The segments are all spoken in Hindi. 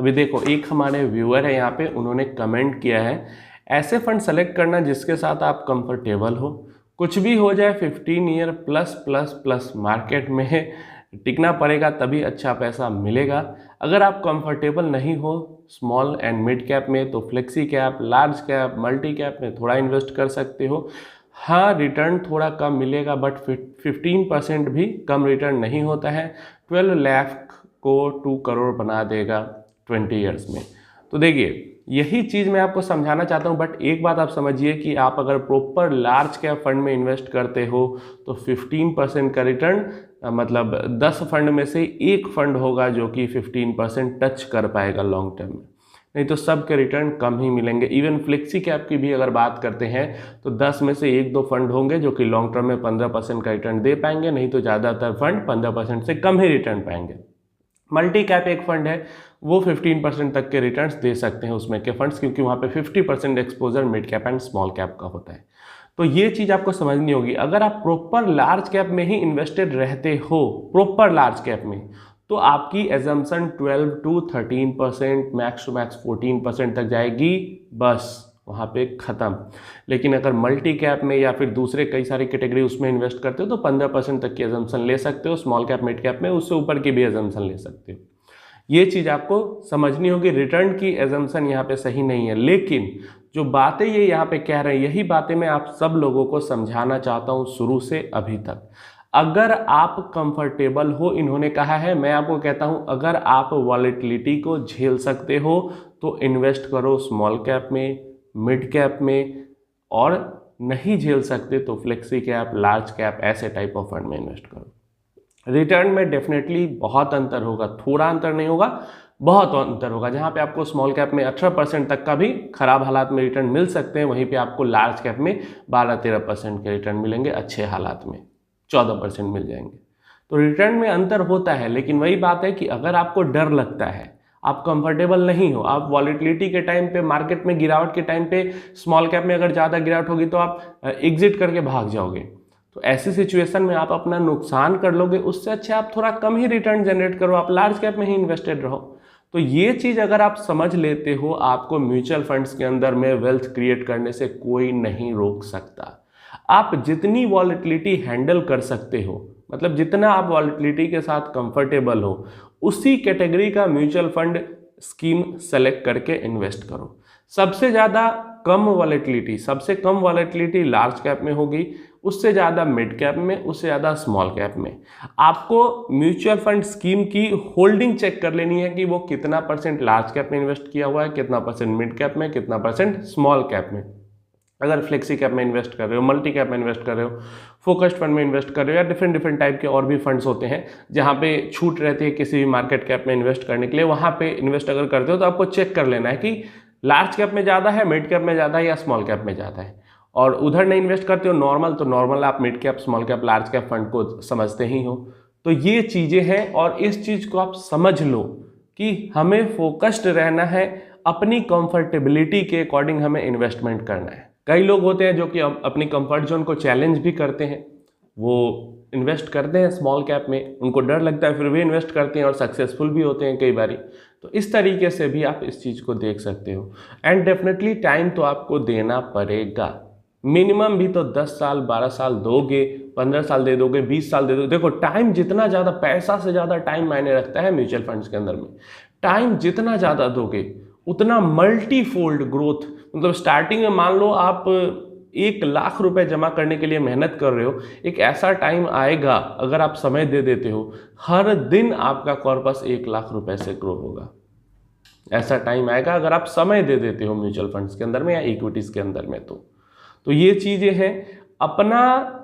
अभी देखो एक हमारे व्यूअर है यहाँ पे, उन्होंने कमेंट किया है ऐसे फंड सेलेक्ट करना जिसके साथ आप कंफर्टेबल हो, कुछ भी हो जाए 15 year plus plus plus market में टिकना पड़ेगा तभी अच्छा पैसा मिलेगा। अगर आप कंफर्टेबल नहीं हो स्मॉल एंड मिड कैप में तो flexi cap, large cap, multi cap में थोड़ा इन्वेस्ट कर सकते हो। हाँ रिटर्न थोड़ा कम मिलेगा बट 15% भी कम रिटर्न नहीं होता है। 12 लाख को 2 करोड़ बना देगा 20 ईयर्स में। तो देखिए यही चीज़ मैं आपको समझाना चाहता हूँ, बट एक बात आप समझिए कि आप अगर प्रॉपर लार्ज कैप फंड में इन्वेस्ट करते हो तो 15% का रिटर्न मतलब 10 फंड में से एक फंड होगा जो कि 15% टच कर पाएगा लॉन्ग टर्म में, नहीं तो सब के रिटर्न कम ही मिलेंगे। इवन फ्लेक्सी कैप की भी अगर बात करते हैं तो 10 में से 1-2 फंड होंगे जो कि लॉन्ग टर्म में 15% का रिटर्न दे पाएंगे, नहीं तो ज़्यादातर फंड 15% से कम ही रिटर्न पाएंगे। मल्टी कैप एक फंड है, वो 15% तक के रिटर्न्स दे सकते हैं उसमें के फंड्स, क्योंकि वहाँ पे 50% exposure mid cap and small cap का होता है। तो ये चीज़ आपको समझनी होगी। अगर आप प्रॉपर लार्ज कैप में ही इन्वेस्टेड रहते हो, प्रॉपर लार्ज कैप में, तो आपकी assumption 12 to 13%, max to max 14% तक जाएगी, बस वहाँ पे ख़त्म। लेकिन अगर मल्टी कैप में या फिर दूसरे कई सारी कैटेगरी उसमें इन्वेस्ट करते हो तो 15% तक की एजम्पशन ले सकते हो। स्मॉल कैप मिड कैप में उससे ऊपर की भी एजम्पशन ले सकते हो। ये चीज़ आपको समझनी होगी। रिटर्न की एजम्पशन यहाँ पे सही नहीं है, लेकिन जो बातें ये यहाँ पे कह रहे हैं यही बातें मैं आप सब लोगों को समझाना चाहता हूँ शुरू से अभी तक। अगर आप कंफर्टेबल हो, इन्होंने कहा है, मैं आपको कहता हूँ अगर आप वॉलेटिलिटी को झेल सकते हो तो इन्वेस्ट करो स्मॉल कैप में, मिड कैप में, और नहीं झेल सकते तो फ्लेक्सी कैप, लार्ज कैप, ऐसे टाइप ऑफ फंड में इन्वेस्ट करो। रिटर्न में डेफिनेटली बहुत अंतर होगा, थोड़ा अंतर नहीं होगा, बहुत अंतर होगा। जहाँ पे आपको स्मॉल कैप में 18% तक का भी खराब हालात में रिटर्न मिल सकते हैं, वहीं पे आपको लार्ज कैप में 12-13% के रिटर्न मिलेंगे, अच्छे हालात में 14% मिल जाएंगे। तो रिटर्न में अंतर होता है, लेकिन वही बात है कि अगर आपको डर लगता है, आप कंफर्टेबल नहीं हो, आप वॉलेटिलिटी के टाइम पे, मार्केट में गिरावट के टाइम पे, स्मॉल कैप में अगर ज़्यादा गिरावट होगी तो आप एग्जिट करके भाग जाओगे, तो ऐसी सिचुएशन में आप अपना नुकसान कर लोगे। उससे अच्छा आप थोड़ा कम ही रिटर्न जनरेट करो, आप लार्ज कैप में ही इन्वेस्टेड रहो। तो ये चीज़ अगर आप समझ लेते हो, आपको म्यूचुअल फंड्स के अंदर में वेल्थ क्रिएट करने से कोई नहीं रोक सकता। आप जितनी वॉलेटिलिटी हैंडल कर सकते हो, मतलब जितना आप वॉलेटिलिटी के साथ कंफर्टेबल हो, उसी कैटेगरी का म्यूचुअल फंड स्कीम सेलेक्ट करके इन्वेस्ट करो। सबसे ज़्यादा कम वॉलेटिलिटी लार्ज कैप में होगी, उससे ज़्यादा मिड कैप में, उससे ज़्यादा स्मॉल कैप में। आपको म्यूचुअल फंड स्कीम की होल्डिंग चेक कर लेनी है कि वो कितना % लार्ज कैप में इन्वेस्ट किया हुआ है, कितना % मिड कैप में, कितना % स्मॉल कैप में। अगर फ्लेक्सी कैप में इन्वेस्ट कर रहे हो, मल्टी कैप में इन्वेस्ट कर रहे हो, फोकस्ड फंड में इन्वेस्ट कर रहे हो, या डिफरेंट टाइप के और भी फंड्स होते हैं जहाँ पे छूट रहती है किसी भी मार्केट कैप में इन्वेस्ट करने के लिए, वहाँ पे इन्वेस्ट अगर करते हो तो आपको चेक कर लेना है कि लार्ज कैप में ज़्यादा है, मिड कैप में ज़्यादा है, या स्मॉल कैप में ज़्यादा है। और उधर नहीं इन्वेस्ट करते हो नॉर्मल, तो नॉर्मल आप mid cap, small cap, large cap fund को समझते ही हो। तो ये चीज़ें हैं, और इस चीज़ को आप समझ लो कि हमें फोकस्ड रहना है, अपनी कंफर्टेबिलिटी के अकॉर्डिंग हमें इन्वेस्टमेंट करना है। कई लोग होते हैं जो कि अपनी कंफर्ट जोन को चैलेंज भी करते हैं, वो इन्वेस्ट करते हैं स्मॉल कैप में, उनको डर लगता है, फिर भी इन्वेस्ट करते हैं और सक्सेसफुल भी होते हैं कई बारी। तो इस तरीके से भी आप इस चीज़ को देख सकते हो। एंड डेफिनेटली टाइम तो आपको देना पड़ेगा, मिनिमम भी तो 10 साल 12 साल दोगे, 15 साल दे दोगे, 20 साल दे दोगे। देखो टाइम जितना ज़्यादा, पैसा से ज़्यादा टाइम मायने रखता है म्यूचुअल फंड्स के अंदर में। टाइम जितना ज़्यादा दोगे उतना मल्टीफोल्ड ग्रोथ, मतलब स्टार्टिंग में मान लो आप 1 लाख रुपए जमा करने के लिए मेहनत कर रहे हो, एक ऐसा टाइम आएगा अगर आप समय दे देते हो, हर दिन आपका कॉर्पस 1 लाख रुपए से ग्रो होगा। ऐसा टाइम आएगा अगर आप समय दे देते हो म्यूचुअल फंड्स के अंदर में या इक्विटीज़ के अंदर में। तो ये चीज़ें हैं, अपना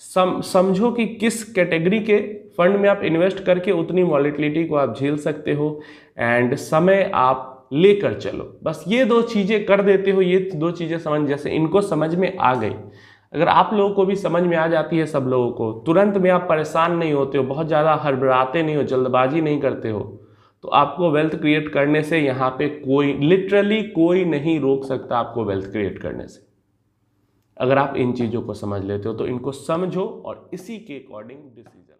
समझो कि किस कैटेगरी के फंड में आप इन्वेस्ट करके उतनी वॉलेटिलिटी को आप झेल सकते हो, एंड समय आप लेकर चलो। बस ये 2 चीज़ें कर देते हो, ये 2 चीज़ें समझ, जैसे इनको समझ में आ गई, अगर आप लोगों को भी समझ में आ जाती है, सब लोगों को, तुरंत में आप परेशान नहीं होते हो, बहुत ज़्यादा हड़बड़ाते नहीं हो, जल्दबाजी नहीं करते हो, तो आपको वेल्थ क्रिएट करने से यहाँ पे कोई, लिटरली कोई नहीं रोक सकता आपको वेल्थ क्रिएट करने से। अगर आप इन चीज़ों को समझ लेते हो तो इनको समझो और इसी के अकॉर्डिंग डिसीजन